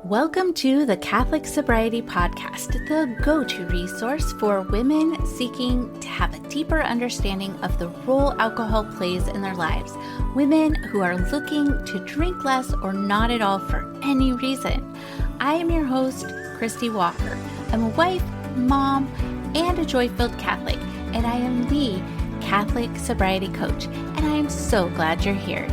Welcome to the Catholic Sobriety Podcast, the go-to resource for women seeking to have a deeper understanding of the role alcohol plays in their lives. Women who are looking to drink less or not at all for any reason. I am your host, Christy Walker. I'm a wife, mom, and a joy-filled Catholic, and I am the Catholic Sobriety Coach, and I am so glad you're here.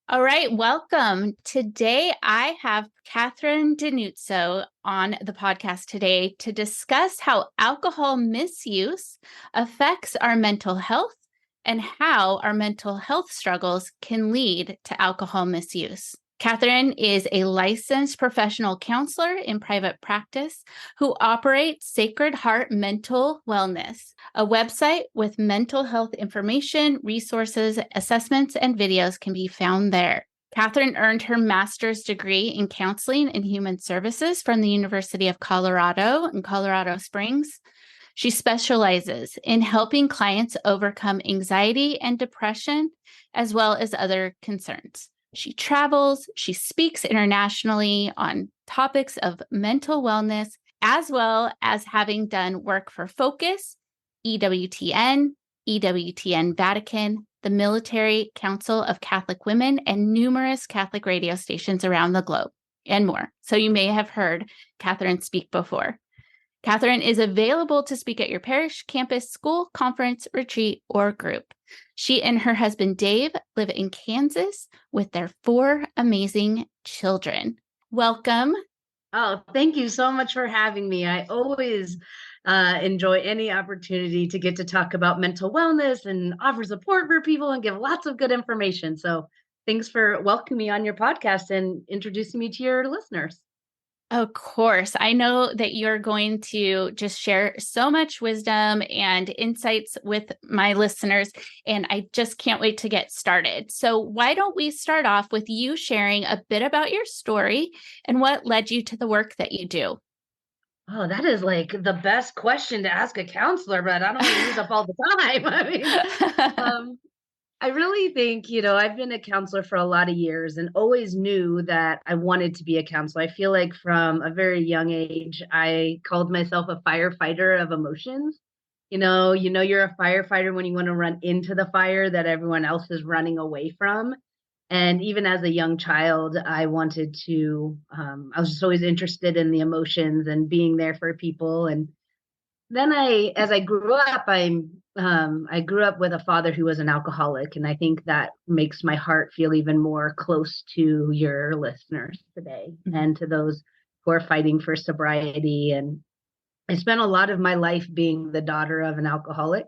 All right, welcome. Today, I have Catherine DiNuzzo on the podcast today to discuss how alcohol misuse affects our mental health and how our mental health struggles can lead to alcohol misuse. Catherine is a licensed professional counselor in private practice who operates Sacred Heart Mental Wellness, a website with mental health information, resources, assessments, and videos can be found there. Catherine earned her master's degree in counseling and human services from the University of Colorado in Colorado Springs. She specializes in helping clients overcome anxiety and depression, as well as other concerns. She travels, she speaks internationally on topics of mental wellness, as well as having done work for Focus, EWTN, EWTN Vatican, the Military Council of Catholic Women, and numerous Catholic radio stations around the globe, and more. So you may have heard Catherine speak before. Catherine is available to speak at your parish, campus, school, conference, retreat, or group. She and her husband, Dave, live in Kansas with their 4 amazing children. Welcome. Oh, thank you so much for having me. I always enjoy any opportunity to get to talk about mental wellness and offer support for people and give lots of good information. So thanks for welcoming me on your podcast and introducing me to your listeners. Of course. I know that you're going to just share so much wisdom and insights with my listeners, and I just can't wait to get started. So why don't we start off with you sharing a bit about your story and what led you to the work that you do? Oh, that is like the best question to ask a counselor, but I don't want to use up all the time. I really think, I've been a counselor for a lot of years and always knew that I wanted to be a counselor. I feel like from a very young age, I called myself a firefighter of emotions. You're a firefighter when you want to run into the fire that everyone else is running away from. And even as a young child, I wanted to, I was just always interested in the emotions and being there for people. And then as I grew up, I grew up with a father who was an alcoholic, and I think that makes my heart feel even more close to your listeners today and to those who are fighting for sobriety. And I spent a lot of my life being the daughter of an alcoholic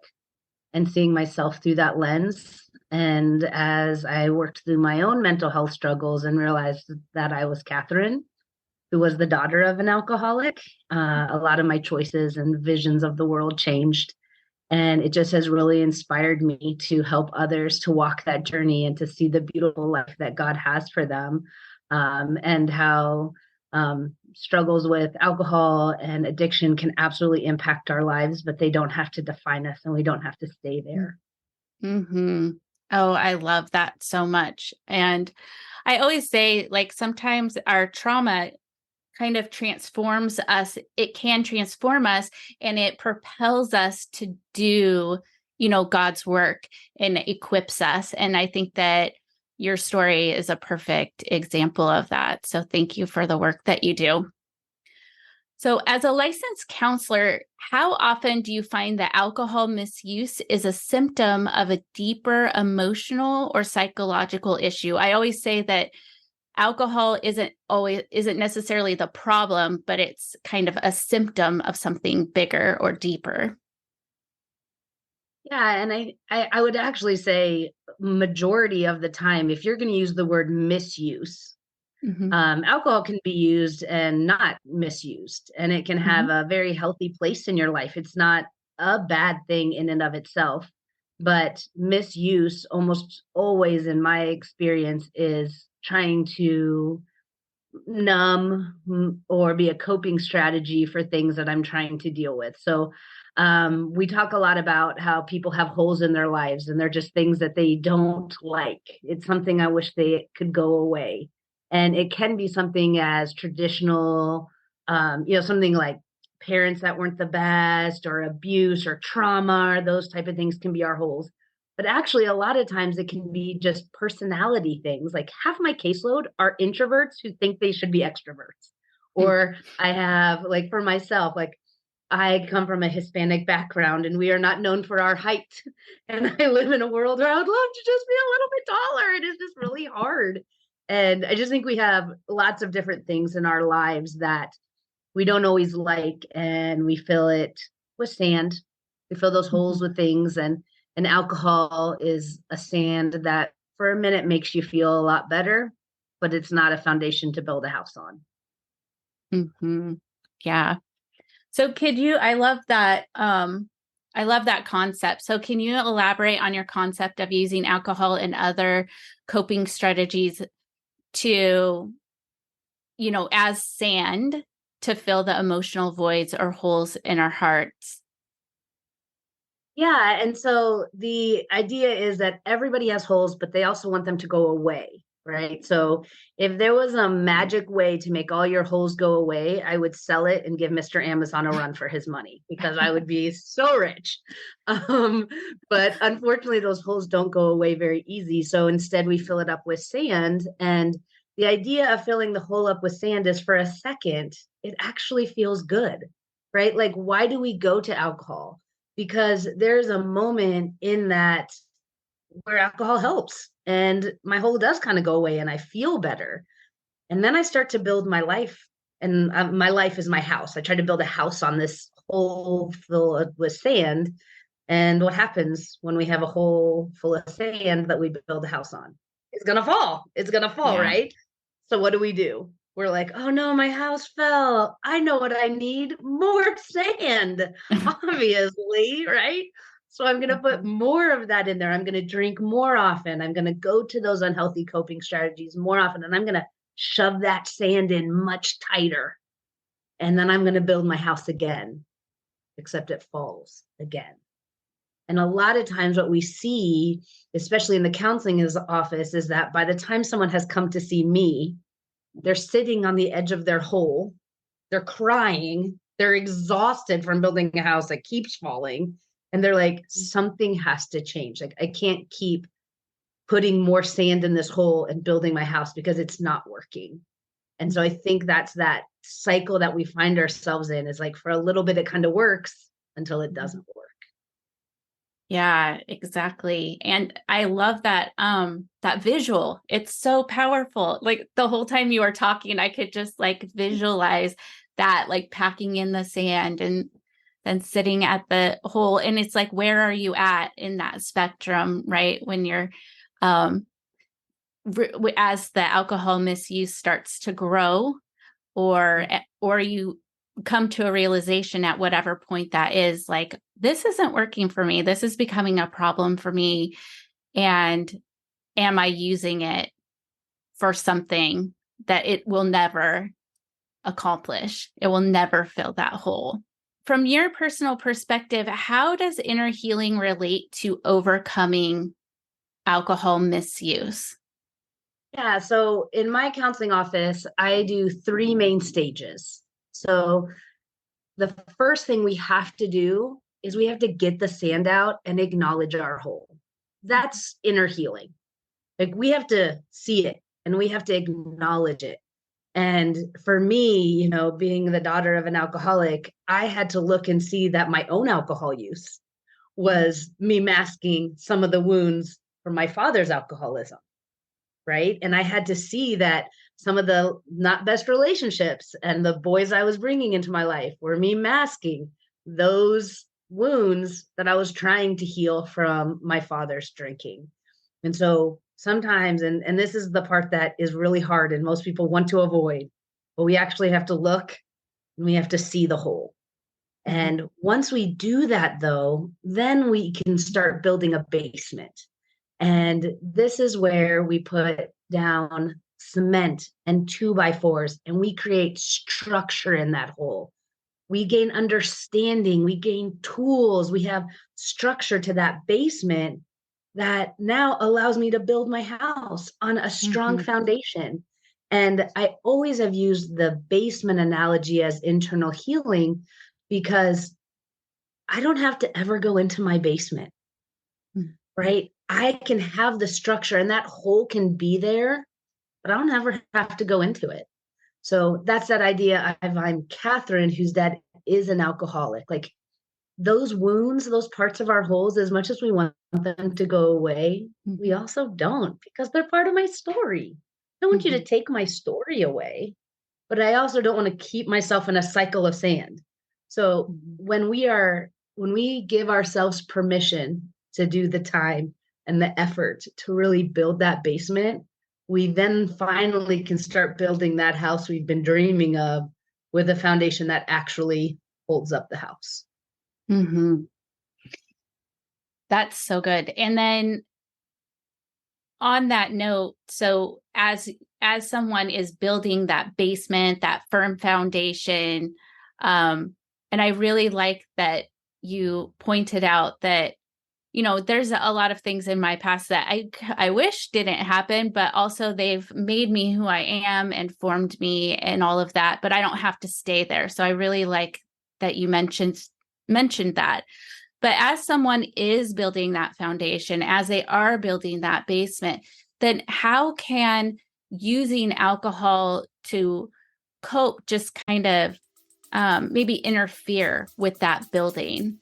and seeing myself through that lens. And as I worked through my own mental health struggles and realized that I was Catherine, who was the daughter of an alcoholic, a lot of my choices and visions of the world changed. And it just has really inspired me to help others to walk that journey and to see the beautiful life that God has for them, and how struggles with alcohol and addiction can absolutely impact our lives, but they don't have to define us and we don't have to stay there. Mm-hmm. Oh, I love that so much. And I always say, like, sometimes our trauma kind of transforms us. It can transform us and it propels us to do, God's work and equips us. And I think that your story is a perfect example of that. So thank you for the work that you do. So as a licensed counselor, how often do you find that alcohol misuse is a symptom of a deeper emotional or psychological issue? I always say that alcohol isn't necessarily the problem, but it's kind of a symptom of something bigger or deeper. Yeah, and I would actually say majority of the time, if you're going to use the word misuse, alcohol can be used and not misused, and it can have a very healthy place in your life. It's not a bad thing in and of itself, but misuse almost always, in my experience, is trying to numb or be a coping strategy for things that I'm trying to deal with. So We talk a lot about how people have holes in their lives and they're just things that they don't like. It's something I wish they could go away. And it can be something as traditional, something like parents that weren't the best or abuse or trauma, or those type of things can be our holes. But actually, a lot of times it can be just personality things. Like half my caseload are introverts who think they should be extroverts. Or I have, like, for myself, like, I come from a Hispanic background and we are not known for our height. And I live in a world where I would love to just be a little bit taller. It is just really hard. And I just think we have lots of different things in our lives that we don't always like, and we fill it with sand. We fill those holes with things, and alcohol is a sand that for a minute makes you feel a lot better, but it's not a foundation to build a house on. Mm-hmm. Yeah. So I love that. I love that concept. So can you elaborate on your concept of using alcohol and other coping strategies to, as sand to fill the emotional voids or holes in our hearts? Yeah. And so the idea is that everybody has holes, but they also want them to go away. Right. So if there was a magic way to make all your holes go away, I would sell it and give Mr. Amazon a run for his money because I would be so rich. But unfortunately, those holes don't go away very easy. So instead, we fill it up with sand. And the idea of filling the hole up with sand is for a second, it actually feels good. Right. Like, why do we go to alcohol? Because there's a moment in that where alcohol helps and my hole does kind of go away and I feel better. And then I start to build my life, and my life is my house. I try to build a house on this hole filled with sand. And what happens when we have a hole full of sand that we build a house on? It's going to fall. It's going to fall, Yeah. right? So what do? We're like, oh no, my house fell. I know what I need, more sand, obviously, right? So I'm going to put more of that in there. I'm going to drink more often. I'm going to go to those unhealthy coping strategies more often. And I'm going to shove that sand in much tighter. And then I'm going to build my house again, except it falls again. And a lot of times, what we see, especially in the counseling office, is that by the time someone has come to see me, they're sitting on the edge of their hole. They're crying. They're exhausted from building a house that keeps falling. And they're like, something has to change. Like, I can't keep putting more sand in this hole and building my house because it's not working. And so I think that's that cycle that we find ourselves in, is like, for a little bit, it kind of works until it doesn't work. Yeah, exactly. And I love that visual. It's so powerful. Like the whole time you were talking, I could just like visualize that, like packing in the sand and then sitting at the hole. And it's like, where are you at in that spectrum, right? When you're as the alcohol misuse starts to grow, or you come to a realization at whatever point that is, like, this isn't working for me. This is becoming a problem for me. And am I using it for something that it will never accomplish? It will never fill that hole. From your personal perspective, how does inner healing relate to overcoming alcohol misuse? Yeah. So in my counseling office, I do 3 main stages. So the first thing we have to do is we have to get the sand out and acknowledge our hole. That's inner healing. Like, we have to see it and we have to acknowledge it. And for me, being the daughter of an alcoholic, I had to look and see that my own alcohol use was me masking some of the wounds from my father's alcoholism. Right. And I had to see that some of the not best relationships and the boys I was bringing into my life were me masking those wounds that I was trying to heal from my father's drinking. And so sometimes, and this is the part that is really hard and most people want to avoid, but we actually have to look and we have to see the hole. And once we do that, though, then we can start building a basement. And this is where we put down cement and 2x4s and we create structure in that hole. we gain understanding, we gain tools, we have structure to that basement that now allows me to build my house on a strong Mm-hmm. foundation. And I always have used the basement analogy as internal healing because I don't have to ever go into my basement, right? I can have the structure and that hole can be there, but I don't ever have to go into it. So that's that idea of I'm Catherine, whose dad is an alcoholic. Like those wounds, those parts of our holes, as much as we want them to go away, we Mm-hmm. also don't because they're part of my story. I don't want you Mm-hmm. to take my story away, but I also don't want to keep myself in a cycle of sand. So when we give ourselves permission to do the time and the effort to really build that basement, we then finally can start building that house we've been dreaming of with a foundation that actually holds up the house. Mm-hmm. That's so good. And then on that note, so as someone is building that basement, that firm foundation, and I really like that you pointed out that, there's a lot of things in my past that I wish didn't happen, but also they've made me who I am and formed me and all of that, but I don't have to stay there. So I really like that you mentioned that. But as someone is building that foundation, as they are building that basement, then how can using alcohol to cope just kind of maybe interfere with that building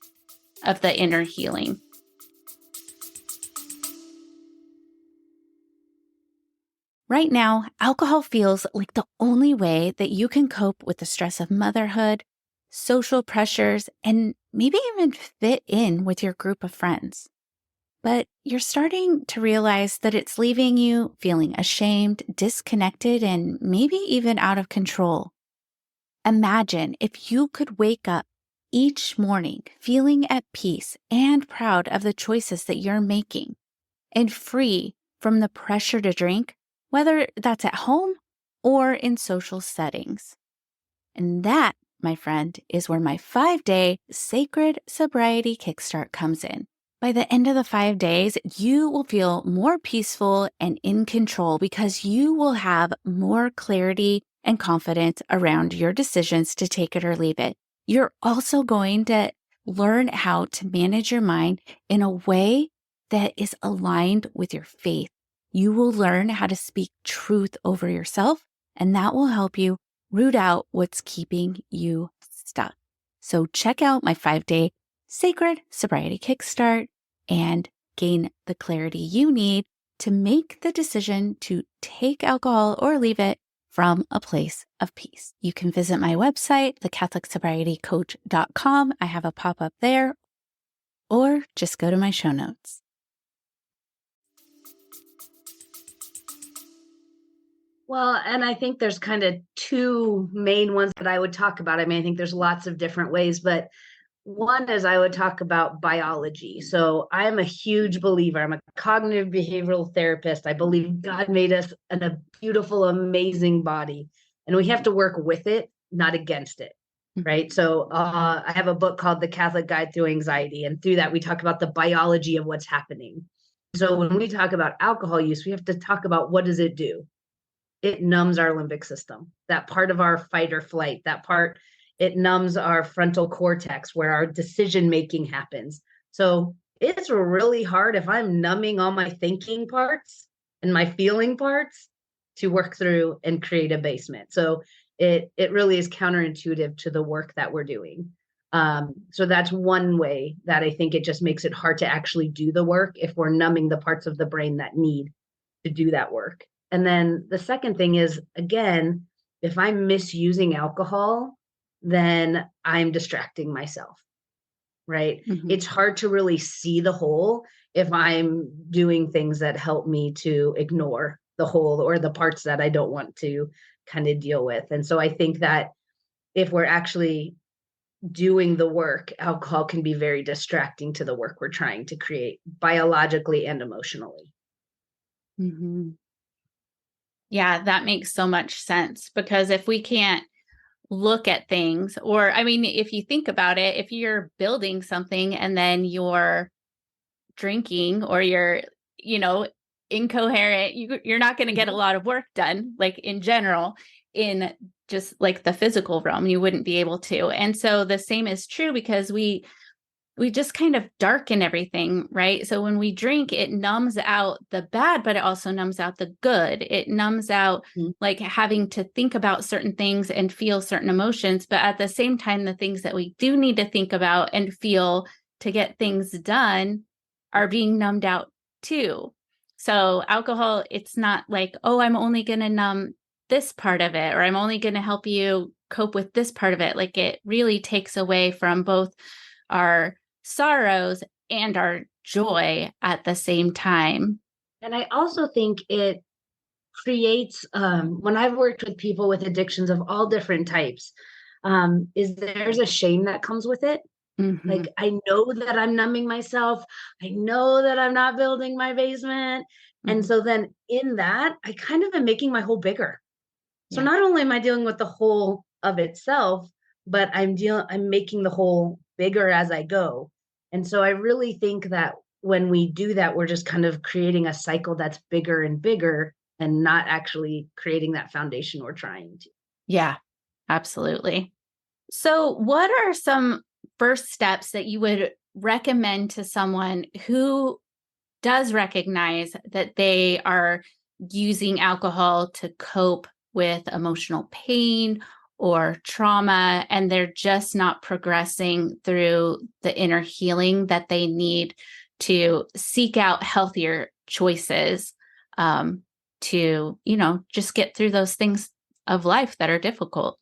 of the inner healing? Right now, alcohol feels like the only way that you can cope with the stress of motherhood, social pressures, and maybe even fit in with your group of friends. But you're starting to realize that it's leaving you feeling ashamed, disconnected, and maybe even out of control. Imagine if you could wake up each morning feeling at peace and proud of the choices that you're making and free from the pressure to drink, whether that's at home or in social settings. And that, my friend, is where my 5-day Sacred Sobriety Kickstart comes in. By the end of the 5 days, you will feel more peaceful and in control because you will have more clarity and confidence around your decisions to take it or leave it. You're also going to learn how to manage your mind in a way that is aligned with your faith. You will learn how to speak truth over yourself, and that will help you root out what's keeping you stuck. So check out my 5-day Sacred Sobriety Kickstart and gain the clarity you need to make the decision to take alcohol or leave it from a place of peace. You can visit my website, thecatholicsobrietycoach.com. I have a pop-up there, or just go to my show notes. Well, and I think there's kind of two main ones that I would talk about. I mean, I think there's lots of different ways, but one is I would talk about biology. So I am a huge believer. I'm a cognitive behavioral therapist. I believe God made us in a beautiful, amazing body, and we have to work with it, not against it. Right. So I have a book called The Catholic Guide Through Anxiety. And through that, we talk about the biology of what's happening. So when we talk about alcohol use, we have to talk about what does it do? It numbs our limbic system, that part of our fight or flight, that part, it numbs our frontal cortex where our decision making happens. So it's really hard if I'm numbing all my thinking parts and my feeling parts to work through and create a basement. So it really is counterintuitive to the work that we're doing. So that's one way that I think it just makes it hard to actually do the work if we're numbing the parts of the brain that need to do that work. And then the second thing is, again, if I'm misusing alcohol, then I'm distracting myself, right? Mm-hmm. It's hard to really see the whole if I'm doing things that help me to ignore the whole or the parts that I don't want to kind of deal with. And so I think that if we're actually doing the work, alcohol can be very distracting to the work we're trying to create biologically and emotionally. Mm-hmm. Yeah, that makes so much sense because if we can't look at things. Or, I mean, if you think about it, if you're building something and then you're drinking or you're, incoherent, you're not going to get a lot of work done, like in general, in just like the physical realm, you wouldn't be able to. And so the same is true because we just kind of darken everything, right? So when we drink, it numbs out the bad, but it also numbs out the good. It numbs out like having to think about certain things and feel certain emotions. But at the same time, the things that we do need to think about and feel to get things done are being numbed out too. So alcohol, it's not like, oh, I'm only going to numb this part of it, or I'm only going to help you cope with this part of it. Like it really takes away from both our sorrows and our joy at the same time. And I also think it creates, when I've worked with people with addictions of all different types, is there's a shame that comes with it. Like, I know that I'm numbing myself. I know that I'm not building my basement. And so then in that, I kind of am making my hole bigger. So not only am I dealing with the hole of itself, but I'm making the hole bigger as I go. And so I really think that when we do that, we're just kind of creating a cycle that's bigger and bigger and not actually creating that foundation we're trying to. Yeah, absolutely. So what are some first steps that you would recommend to someone who does recognize that they are using alcohol to cope with emotional pain or trauma, and they're just not progressing through the inner healing that they need to seek out healthier choices, to, just get through those things of life that are difficult?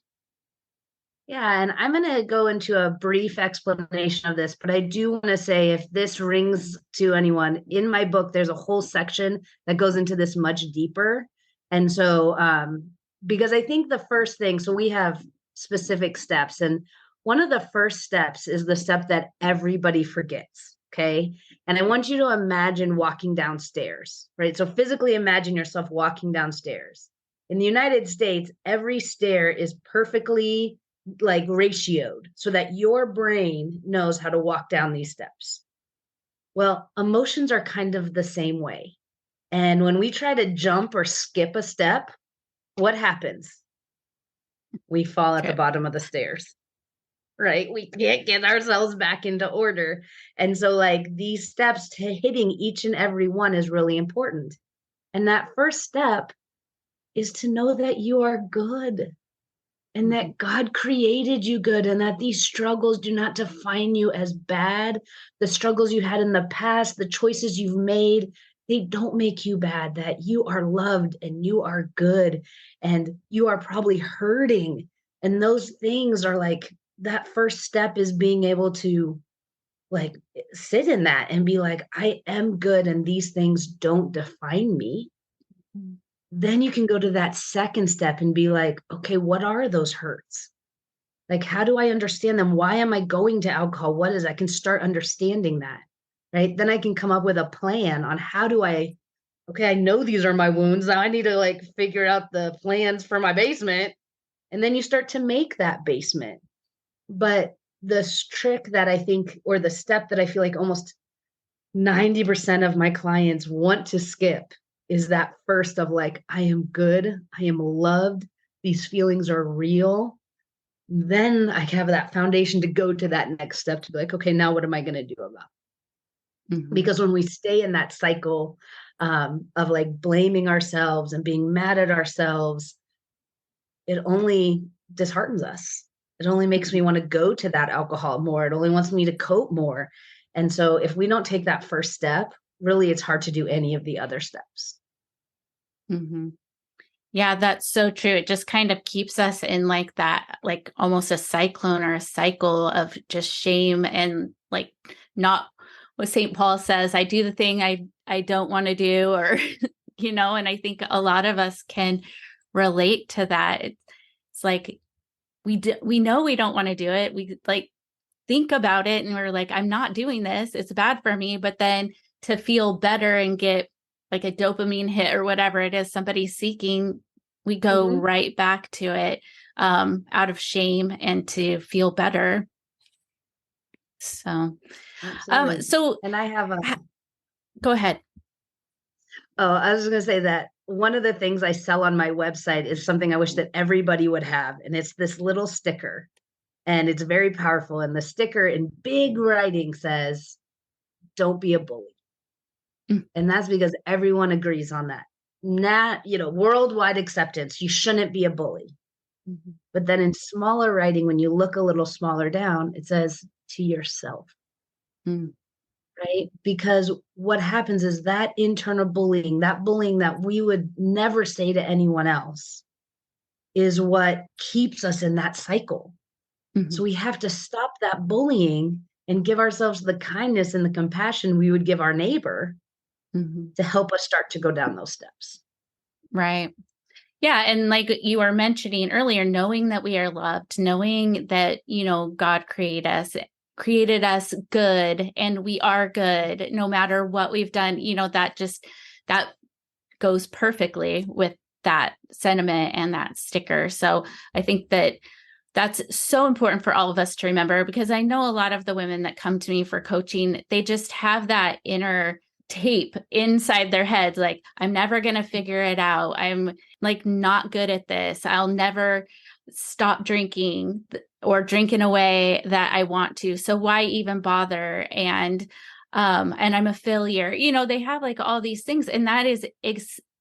Yeah, and I'm going to go into a brief explanation of this, but I do want to say if this rings to anyone, in my book, there's a whole section that goes into this much deeper. And so, because I think the first thing, so we have specific steps, and one of the first steps is the step that everybody forgets. Okay. And I want you to imagine walking downstairs, right? So physically imagine yourself walking downstairs. In the United States, every stair is perfectly like ratioed so that your brain knows how to walk down these steps. Well, emotions are kind of the same way. And when we try to jump or skip a step, what happens? We fall at the bottom of the stairs, right? We can't get ourselves back into order. And so, like, these steps to hitting each and every one is really important. And that first step is to know that you are good and that God created you good, and that these struggles do not define you as bad. The struggles you had in the past, the choices you've made, they don't make you bad, that you are loved and you are good and you are probably hurting. And those things are like, that first step is being able to like sit in that and be like, I am good and these things don't define me. Then you can go to that second step and be like, okay, what are those hurts? Like, how do I understand them? Why am I going to alcohol? What is, I can start understanding that, right? Then I can come up with a plan on how do okay, I know these are my wounds. Now I need to like figure out the plans for my basement. And then you start to make that basement. But the trick that I think, or the step that I feel like almost 90% of my clients want to skip is that first of like, I am good, I am loved, these feelings are real. Then I have that foundation to go to that next step to be like, okay, now what am I going to do about it? Because when we stay in that cycle of like blaming ourselves and being mad at ourselves, it only disheartens us. It only makes me want to go to that alcohol more. It only wants me to cope more. And so if we don't take that first step, really, it's hard to do any of the other steps. Yeah, that's so true. It just kind of keeps us in like that, like almost a cyclone or a cycle of just shame and like not what St. Paul says, I do the thing I don't want to do, or, and I think a lot of us can relate to that. It's like, we know we don't want to do it. We like think about it and we're like, I'm not doing this. It's bad for me. But then to feel better and get like a dopamine hit or whatever it is somebody's seeking, we go right back to it. out of shame and to feel better. So, Absolutely. so And I have go ahead. oh, I was going to say that one of the things I sell on my website is something I wish that everybody would have. And it's this little sticker, and it's very powerful. And the sticker in big writing says, "Don't be a bully." Mm. And that's because everyone agrees on that. Not, worldwide acceptance. You shouldn't be a bully. Mm-hmm. But then in smaller writing, when you look a little smaller down, it says to yourself. Mm. Right? Because what happens is that internal bullying that we would never say to anyone else, is what keeps us in that cycle. Mm-hmm. So we have to stop that bullying and give ourselves the kindness and the compassion we would give our neighbor Mm-hmm. to help us start to go down those steps. Right. Yeah. And like you were mentioning earlier, knowing that we are loved, knowing that, God created us good, and we are good no matter what we've done, that goes perfectly with that sentiment and that sticker. So I think that's so important for all of us to remember, because I know a lot of the women that come to me for coaching, they just have that inner tape inside their heads. Like, I'm never going to figure it out. I'm like not good at this. I'll never stop drinking or drink in a way that I want to. So why even bother? And I'm a failure. They have like all these things, and that is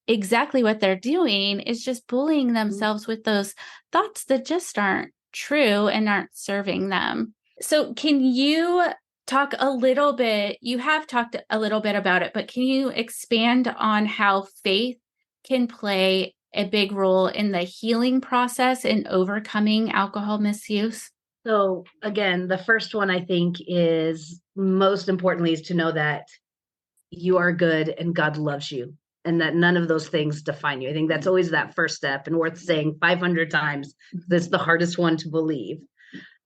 exactly what they're doing, is just bullying themselves with those thoughts that just aren't true and aren't serving them. So can you talk a little bit, you have talked a little bit about it, but can you expand on how faith can play a big role in the healing process in overcoming alcohol misuse? So again, the first one I think is most importantly is to know that you are good and God loves you, and that none of those things define you. I think that's always that first step, and worth saying 500 times. That's the hardest one to believe.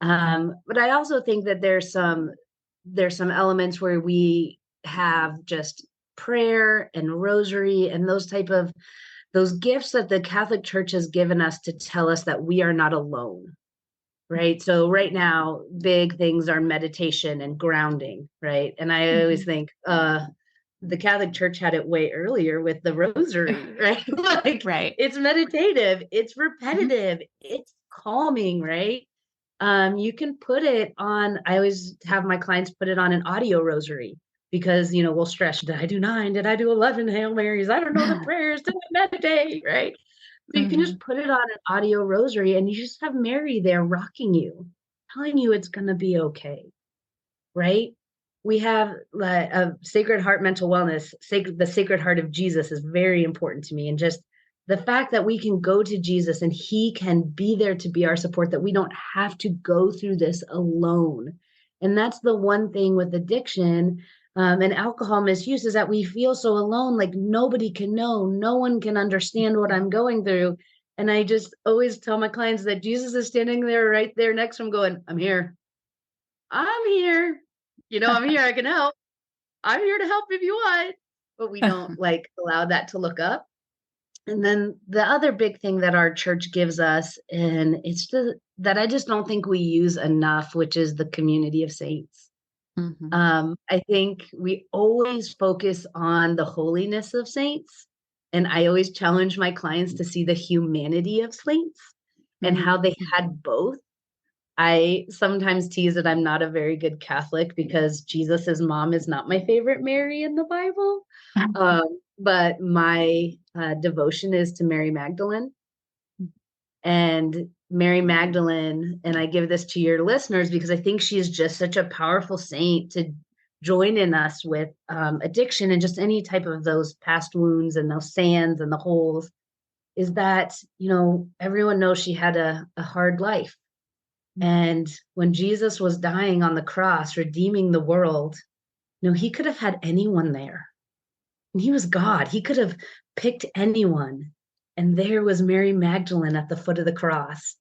But I also think that there's some elements where we have just prayer and rosary and those gifts that the Catholic Church has given us to tell us that we are not alone. Right. So right now, big things are meditation and grounding. Right. And I always think, the Catholic Church had it way earlier with the rosary, right? Like, right. It's meditative, it's repetitive, it's calming, right? You can put it on, I always have my clients put it on an audio rosary, because, we'll stress, did I do 9? Did I do 11 Hail Marys? I don't know the prayers to meditate, right? So you can just put it on an audio rosary, and you just have Mary there rocking you, telling you it's going to be okay, right? We have a Sacred Heart mental wellness. The Sacred Heart of Jesus is very important to me. And just the fact that we can go to Jesus and he can be there to be our support, that we don't have to go through this alone. And that's the one thing with addiction and alcohol misuse, is that we feel so alone, like nobody can know, no one can understand what I'm going through. And I just always tell my clients that Jesus is standing there right there next to them going, I'm here. I'm here. I'm here. I can help. I'm here to help if you want. But we don't allow that to look up. And then the other big thing that our church gives us, and it's that I just don't think we use enough, which is the community of saints. Mm-hmm. I think we always focus on the holiness of saints. And I always challenge my clients to see the humanity of saints and how they had both. I sometimes tease that I'm not a very good Catholic because Jesus's mom is not my favorite Mary in the Bible. But my devotion is to Mary Magdalene. And Mary Magdalene, and I give this to your listeners because I think she is just such a powerful saint to join in us with addiction and just any type of those past wounds and those sands and the holes, is that, everyone knows she had a hard life. And when Jesus was dying on the cross, redeeming the world, he could have had anyone there. And he was God. He could have picked anyone. And there was Mary Magdalene at the foot of the cross.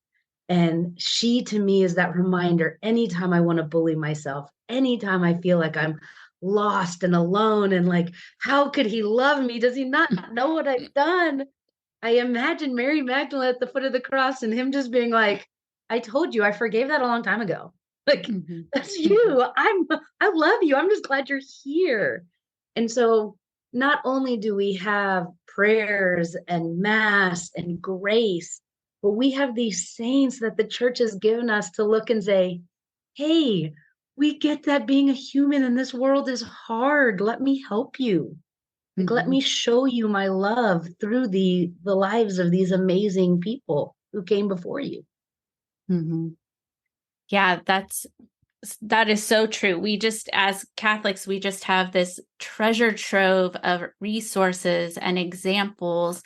And she, to me, is that reminder anytime I want to bully myself, anytime I feel like I'm lost and alone and like, how could he love me? Does he not know what I've done? I imagine Mary Magdalene at the foot of the cross and him just being like, I told you, I forgave that a long time ago. Like, Mhm. that's Mhm. you. I love you. I'm just glad you're here. And so not only do we have prayers and mass and grace, but we have these saints that the church has given us to look and say, hey, we get that being a human in this world is hard. Let me help you. Like, let Mhm. me show you my love through the lives of these amazing people who came before you. Mhm. Yeah, that is so true. We just, as Catholics, we just have this treasure trove of resources and examples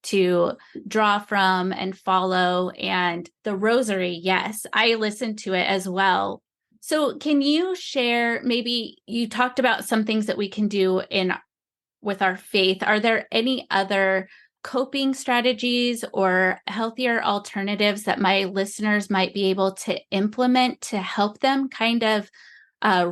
to draw from and follow. And the rosary, yes, I listen to it as well. So can you share, maybe you talked about some things that we can do in with our faith. Are there any other coping strategies or healthier alternatives that my listeners might be able to implement to help them kind of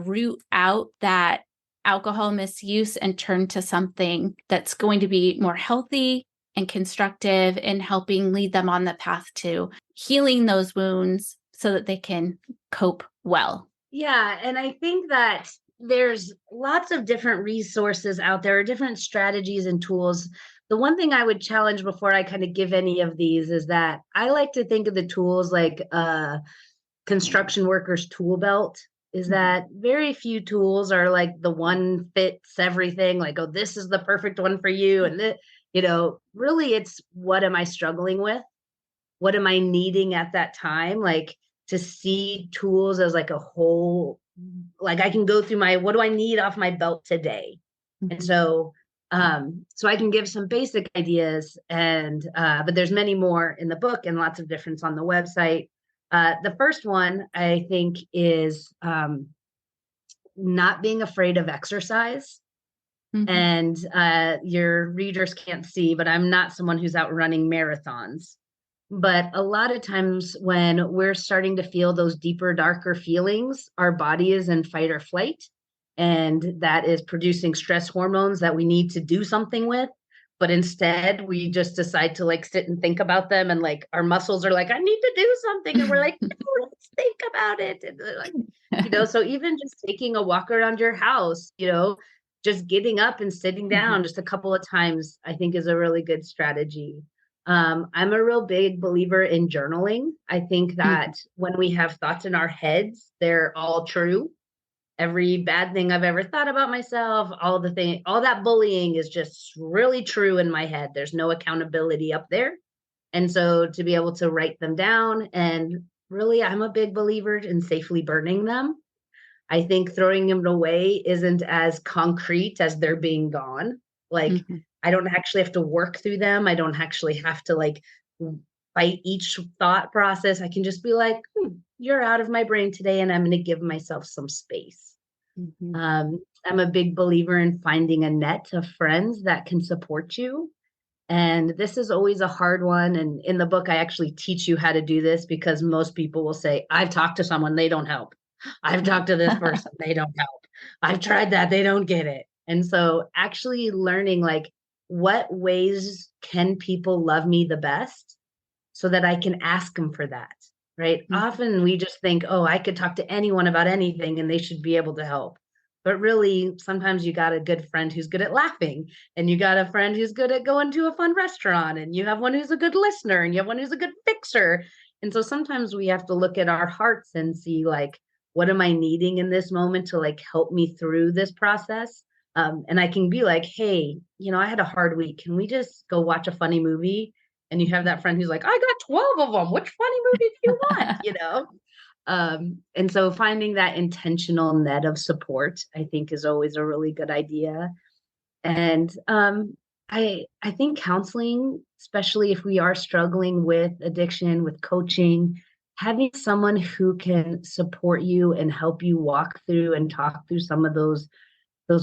root out that alcohol misuse and turn to something that's going to be more healthy and constructive in helping lead them on the path to healing those wounds so that they can cope well? Yeah, and I think that there's lots of different resources out there, different strategies and tools. The one thing I would challenge before I kind of give any of these is that I like to think of the tools like construction workers tool belt, is Mhm. that very few tools are like the one fits everything, like, oh, this is the perfect one for you. And really it's, what am I struggling with? What am I needing at that time? Like, to see tools as like a whole, like I can go through my, what do I need off my belt today? And Mhm. so I can give some basic ideas, and but there's many more in the book and lots of difference on the website. The first one I think is not being afraid of exercise. Mhm. And your readers can't see, but I'm not someone who's out running marathons. But a lot of times when we're starting to feel those deeper, darker feelings, our body is in fight or flight. And that is producing stress hormones that we need to do something with. But instead, we just decide to like sit and think about them. And like our muscles are like, I need to do something. And we're like, no, let's think about it. And they're like, so even just taking a walk around your house, just getting up and sitting Mhm. down just a couple of times, I think is a really good strategy. I'm a real big believer in journaling. I think Mhm. that when we have thoughts in our heads, they're all true. Every bad thing I've ever thought about myself, all that bullying is just really true in my head. There's no accountability up there. And so to be able to write them down, and really, I'm a big believer in safely burning them. I think throwing them away isn't as concrete as they're being gone. Like, Mhm. I don't actually have to work through them. I don't actually have to like fight each thought process. I can just be like, you're out of my brain today, and I'm going to give myself some space. Mhm. I'm a big believer in finding a net of friends that can support you. And this is always a hard one. And in the book, I actually teach you how to do this, because most people will say, I've talked to someone, they don't help. I've talked to this person, they don't help. I've tried that, they don't get it. And so actually learning like, what ways can people love me the best so that I can ask them for that, right? Mhm. Often we just think, oh, I could talk to anyone about anything and they should be able to help. But really, sometimes you got a good friend who's good at laughing, and you got a friend who's good at going to a fun restaurant, and you have one who's a good listener, and you have one who's a good fixer. And so sometimes we have to look at our hearts and see, like, what am I needing in this moment to like help me through this process? And I can be like, hey, I had a hard week. Can we just go watch a funny movie? And you have that friend who's like, I got 12 of them. Which funny movie do you want? And so finding that intentional net of support, I think, is always a really good idea. And I think counseling, especially if we are struggling with addiction, with coaching, having someone who can support you and help you walk through and talk through some of those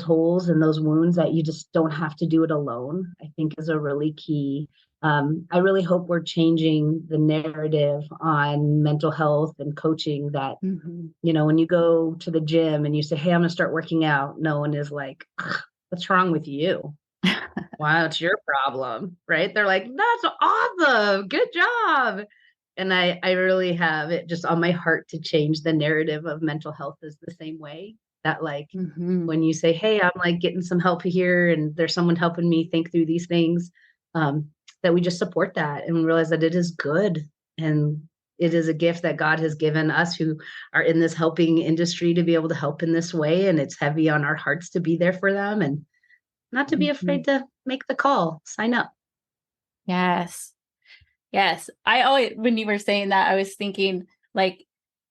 holes and those wounds, that you just don't have to do it alone, I think is a really key. I really hope we're changing the narrative on mental health and coaching, that, Mhm. when you go to the gym and you say, hey, I'm going to start working out, no one is like, what's wrong with you? Wow, it's your problem, right? They're like, that's awesome. Good job. And I really have it just on my heart to change the narrative of mental health is the same way that like Hmm. when you say, hey, I'm like getting some help here and there's someone helping me think through these things, that we just support that and realize that it is good and it is a gift that God has given us who are in this helping industry to be able to help in this way. And it's heavy on our hearts to be there for them and not to be Hmm. afraid to make the call, sign up. Yes. Yes. I always, when you were saying that, I was thinking like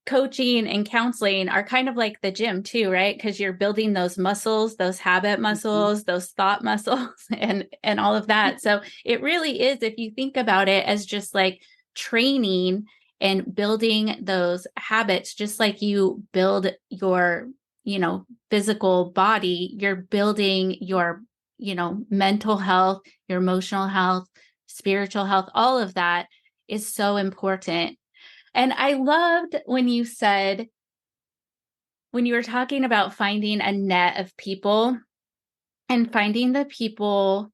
coaching and counseling are kind of like the gym too, right? Because you're building those muscles, those habit Mhm. muscles, those thought muscles, and all of that. So it really is, if you think about it as just like training and building those habits, just like you build your, physical body, you're building your, mental health, your emotional health, spiritual health, all of that is so important. And I loved when you said, when you were talking about finding a net of people and finding the people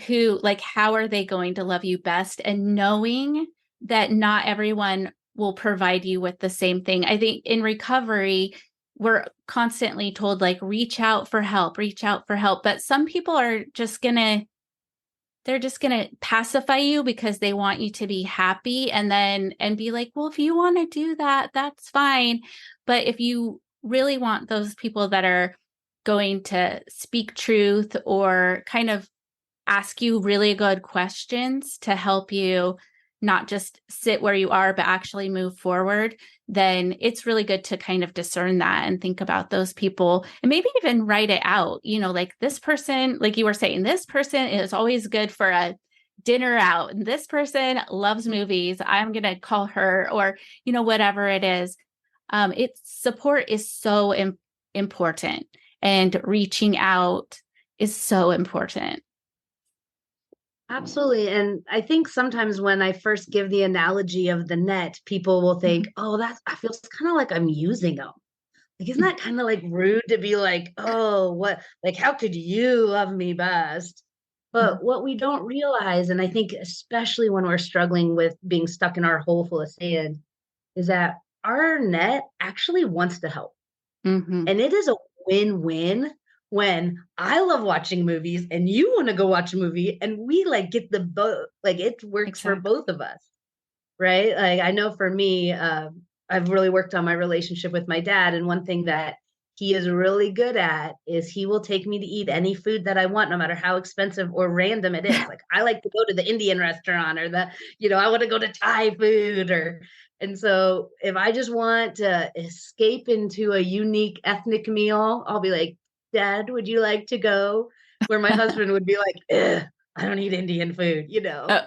who, like, how are they going to love you best, and knowing that not everyone will provide you with the same thing. I think in recovery, we're constantly told, like, reach out for help, reach out for help. But some people are just going to, they're just going to pacify you because they want you to be happy, and be like, well, if you want to do that, that's fine. But if you really want those people that are going to speak truth or kind of ask you really good questions to help you not just sit where you are, but actually move forward, then it's really good to kind of discern that and think about those people and maybe even write it out. Like this person, like you were saying, this person is always good for a dinner out, and this person loves movies. I'm going to call her, or, whatever it is. It's support is so important, and reaching out is so important. Absolutely. And I think sometimes when I first give the analogy of the net, people will think, oh, I feel kind of like I'm using them. Like, isn't that kind of like rude to be like, oh, what, like, how could you love me best? But what we don't realize, and I think especially when we're struggling with being stuck in our hole full of sand, is that our net actually wants to help. Mm-hmm. And it is a win-win when I love watching movies and you want to go watch a movie and we like get the both, like it works for Exactly. both of us, right? Like I know for me, I've really worked on my relationship with my dad. And one thing that he is really good at is he will take me to eat any food that I want, no matter how expensive or random it is. Like I like to go to the Indian restaurant or I want to go to Thai food and so if I just want to escape into a unique ethnic meal, I'll be like, Dad, would you like to go? Where my husband would be like, I don't eat Indian food. Oh.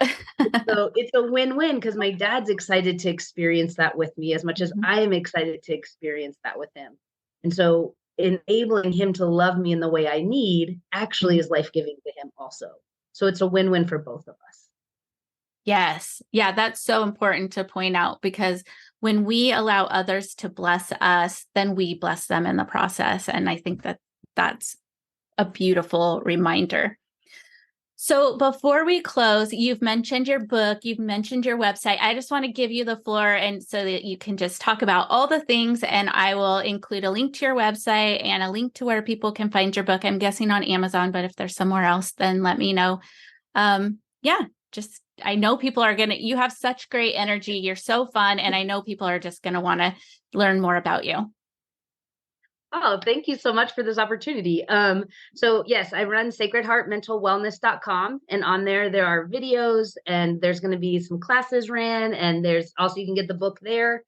So it's a win-win because my dad's excited to experience that with me as much as Mhm. I am excited to experience that with him. And so enabling him to love me in the way I need actually Mhm. is life-giving to him also. So it's a win-win for both of us. Yes. Yeah, that's so important to point out, because when we allow others to bless us, then we bless them in the process. And I think that that's a beautiful reminder. So before we close, you've mentioned your book, you've mentioned your website. I just want to give you the floor, and so that you can just talk about all the things, and I will include a link to your website and a link to where people can find your book. I'm guessing on Amazon, but if there's somewhere else, then let me know. Yeah, just, I know people are you have such great energy. You're so fun. And I know people are just going to want to learn more about you. Oh, thank you so much for this opportunity. So yes, I run sacredheartmentalwellness.com, and on there are videos and there's going to be some classes ran, and there's also you can get the book there.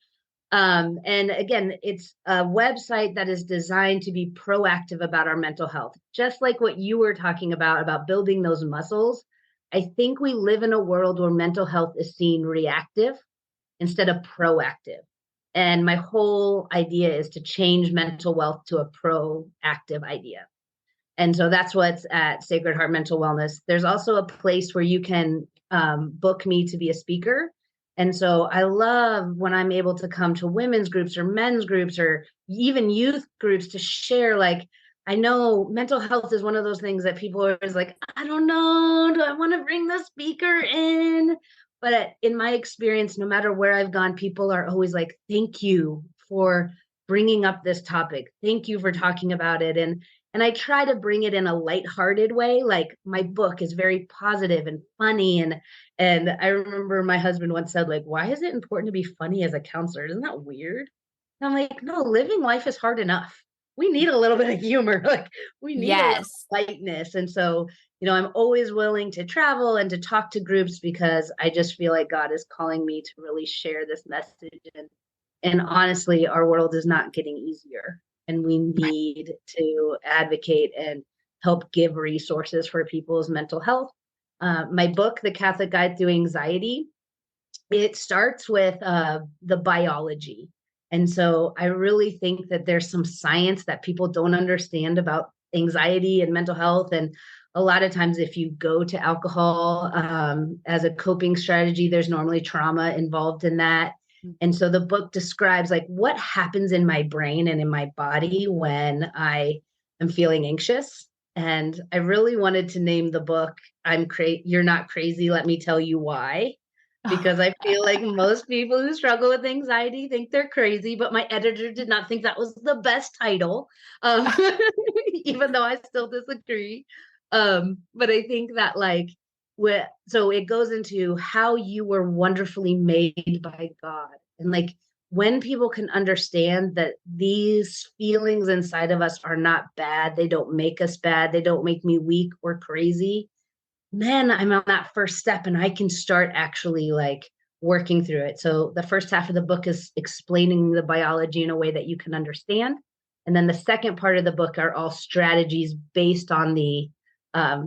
And again, it's a website that is designed to be proactive about our mental health. Just like what you were talking about building those muscles. I think we live in a world where mental health is seen reactive instead of proactive. And my whole idea is to change mental wealth to a proactive idea. And so that's what's at Sacred Heart Mental Wellness. There's also a place where you can book me to be a speaker. And so I love when I'm able to come to women's groups or men's groups or even youth groups to share like I know mental health is one of those things that people are always like, I don't know, do I want to bring the speaker in? But in my experience, no matter where I've gone, people are always like, thank you for bringing up this topic. Thank you for talking about it. And I try to bring it in a lighthearted way. Like my book is very positive and funny. And I remember my husband once said, like, why is it important to be funny as a counselor? Isn't that weird? And I'm like, no, living life is hard enough. We need a little bit of humor. Like we need a little Yes. lightness. And so, I'm always willing to travel and to talk to groups because I just feel like God is calling me to really share this message. And honestly, our world is not getting easier. And we need to advocate and help give resources for people's mental health. My book, The Catholic Guide Through Anxiety, it starts with the biology. And so I really think that there's some science that people don't understand about anxiety and mental health. And a lot of times, if you go to alcohol as a coping strategy, there's normally trauma involved in that. And so the book describes like what happens in my brain and in my body when I am feeling anxious. And I really wanted to name the book You're Not Crazy, Let Me Tell You Why, because I feel like most people who struggle with anxiety think they're crazy, but my editor did not think that was the best title, even though I still disagree. But I think that so it goes into how you were wonderfully made by God. And like when people can understand that these feelings inside of us are not bad, they don't make us bad, they don't make me weak or crazy, man, I'm on that first step and I can start actually like working through it. So the first half of the book is explaining the biology in a way that you can understand. And then the second part of the book are all strategies based on the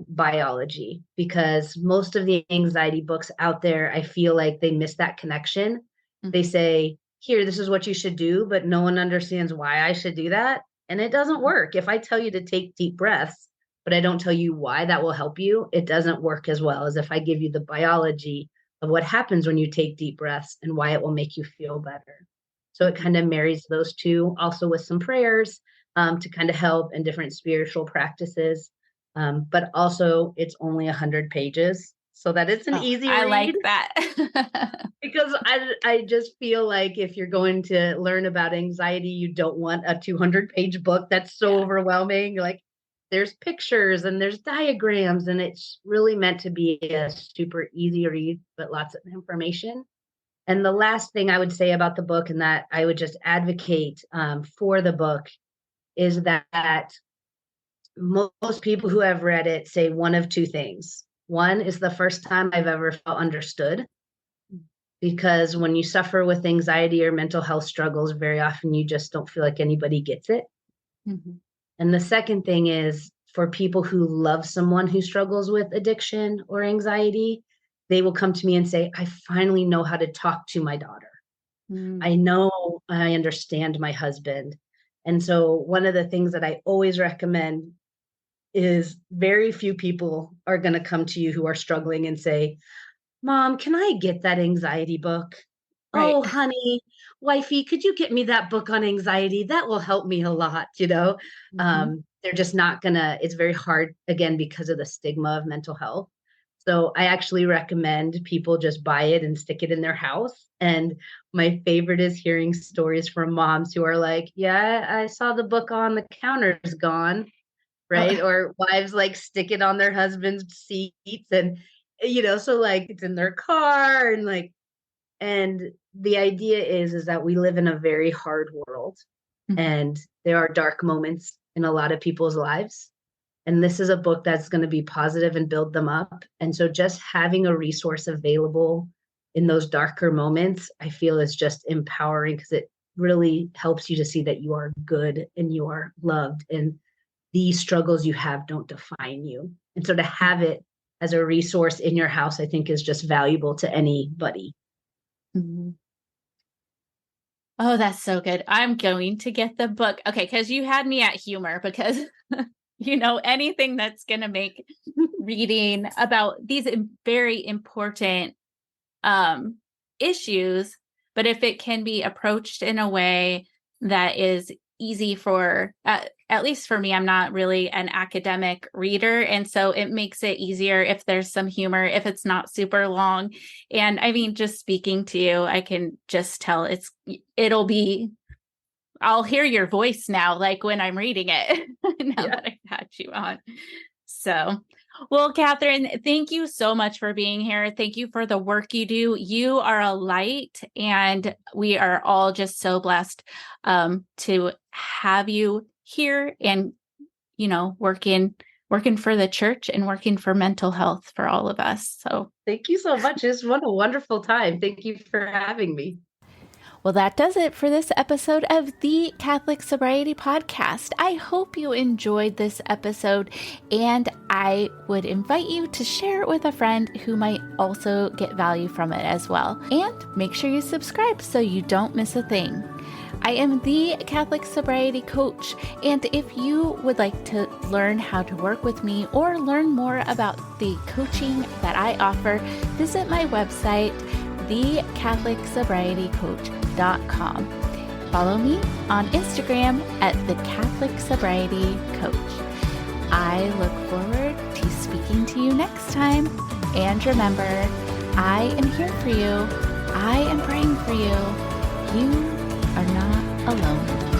biology, because most of the anxiety books out there, I feel like they miss that connection. They say, here, this is what you should do, but no one understands why I should do that. And it doesn't work. If I tell you to take deep breaths, but I don't tell you why that will help you, it doesn't work as well as if I give you the biology of what happens when you take deep breaths and why it will make you feel better. So it kind of marries those two, also with some prayers to kind of help and different spiritual practices. But also, it's only 100 pages, so that it's an easy I read. like that. Because I just feel like if you're going to learn about anxiety, you don't want a 200-page book that's so overwhelming. Like there's pictures and there's diagrams, and it's really meant to be a super easy read, but lots of information. And the last thing I would say about the book, and that I would just advocate for the book, is that most people who have read it say one of two things. One is the first time I've ever felt understood, because when you suffer with anxiety or mental health struggles, very often you just don't feel like anybody gets it. Mm-hmm. And the second thing is for people who love someone who struggles with addiction or anxiety, they will come to me and say, I finally know how to talk to my daughter. I know I understand my husband. And so one of the things that I always recommend is very few people are going to come to you who are struggling and say, Mom, can I get that anxiety book? Right. Oh, honey, wifey, could you get me that book on anxiety? That will help me a lot, They're just not gonna, it's very hard, again, because of the stigma of mental health. So I actually recommend people just buy it and stick it in their house. And my favorite is hearing stories from moms who are like, yeah, I saw the book on the counter is gone, right? Or wives like stick it on their husband's seats, and so like it's in their car, and like, and the idea is that we live in a very hard world, and there are dark moments in a lot of people's lives, and this is a book that's going to be positive and build them up. And so just having a resource available in those darker moments, I feel, is just empowering, because it really helps you to see that you are good and you are loved, and these struggles you have don't define you. And so to have it as a resource in your house, I think is just valuable to anybody. Mm-hmm. Oh, that's so good. I'm going to get the book. Okay, because you had me at humor, because anything that's going to make reading about these very important issues, but if it can be approached in a way that is easy for at least for me, I'm not really an academic reader. And so it makes it easier if there's some humor, if it's not super long. And I mean, just speaking to you, I can just tell I'll hear your voice now, like when I'm reading it, now that I've had you on. So, well, Catherine, thank you so much for being here. Thank you for the work you do. You are a light, and we are all just so blessed to have you here and, working for the church and working for mental health for all of us. So thank you so much. It's been a wonderful time. Thank you for having me. well, that does it for this episode of the Catholic Sobriety Podcast. I hope you enjoyed this episode, and I would invite you to share it with a friend who might also get value from it as well. And make sure you subscribe so you don't miss a thing. I am the Catholic Sobriety Coach, and if you would like to learn how to work with me or learn more about the coaching that I offer, visit my website, thecatholicsobrietycoach.com. Follow me on Instagram at the Catholic Sobriety Coach. I look forward to speaking to you next time. And remember, I am here for you. I am praying for you. You are not alone.